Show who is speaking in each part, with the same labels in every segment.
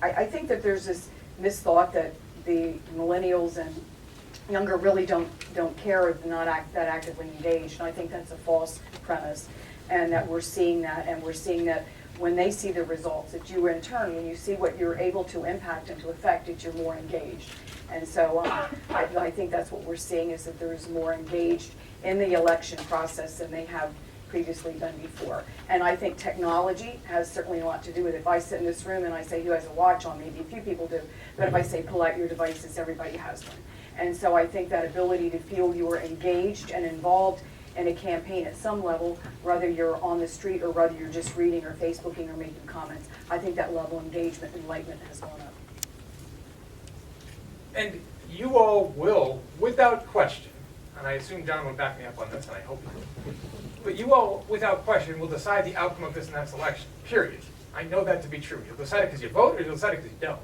Speaker 1: I think that there's this misthought that the millennials and younger really don't care or not that actively engaged, and I think that's a false premise, and that we're seeing that, and we're seeing that when they see the results, that you in turn, when you see what you're able to impact and to affect, that you're more engaged. And so I think that's what we're seeing, is that there's more engaged in the election process than they have previously done before. And I think technology has certainly a lot to do with it. If I sit in this room and I say, who has a watch on, maybe a few people do, but if I say pull out your devices, everybody has one. And so I think that ability to feel you are engaged and involved in a campaign at some level, whether you're on the street or whether you're just reading or Facebooking or making comments, I think that level of engagement and enlightenment has gone up.
Speaker 2: And you all will, without question, and I assume John will back me up on this, and I hope he will, but you all, without question, will decide the outcome of this next election, period. I know that to be true. You'll decide it because you vote, or you'll decide it because you don't.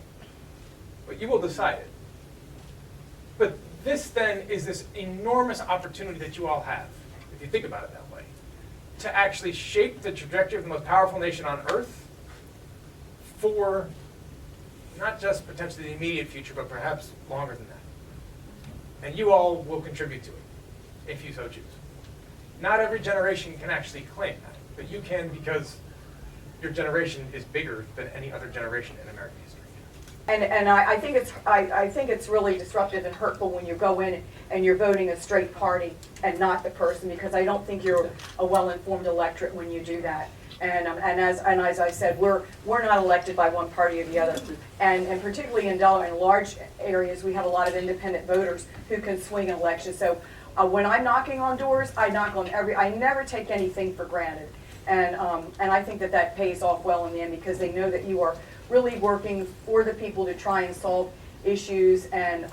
Speaker 2: But you will decide it. But this then is this enormous opportunity that you all have, if you think about it that way, to actually shape the trajectory of the most powerful nation on earth for not just potentially the immediate future, but perhaps longer than that. And you all will contribute to it, if you so choose. Not every generation can actually claim that, but you can, because your generation is bigger than any other generation in American history.
Speaker 1: And I think it's really disruptive and hurtful when you go in and you're voting a straight party and not the person, because I don't think you're a well-informed electorate when you do that. And as I said, we're not elected by one party or the other. And particularly in Delaware, in large areas, we have a lot of independent voters who can swing an election. So when I'm knocking on doors, I knock on I never take anything for granted. And I think that pays off well in the end, because they know that you are really working for the people to try and solve issues, and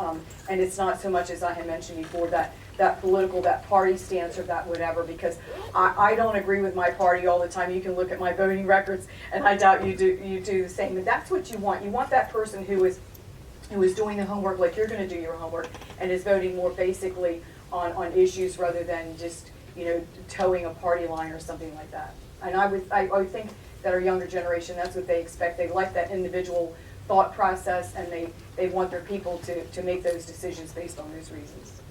Speaker 1: it's not so much, as I had mentioned before, that political, that party stance or that whatever, because I don't agree with my party all the time. You can look at my voting records, and I doubt you do the same. But that's what you want. You want that person who is doing the homework like you're going to do your homework, and is voting more basically on issues rather than just towing a party line or something like that. And I would think that our younger generation, that's what they expect. They like that individual thought process, and they want their people to make those decisions based on those reasons.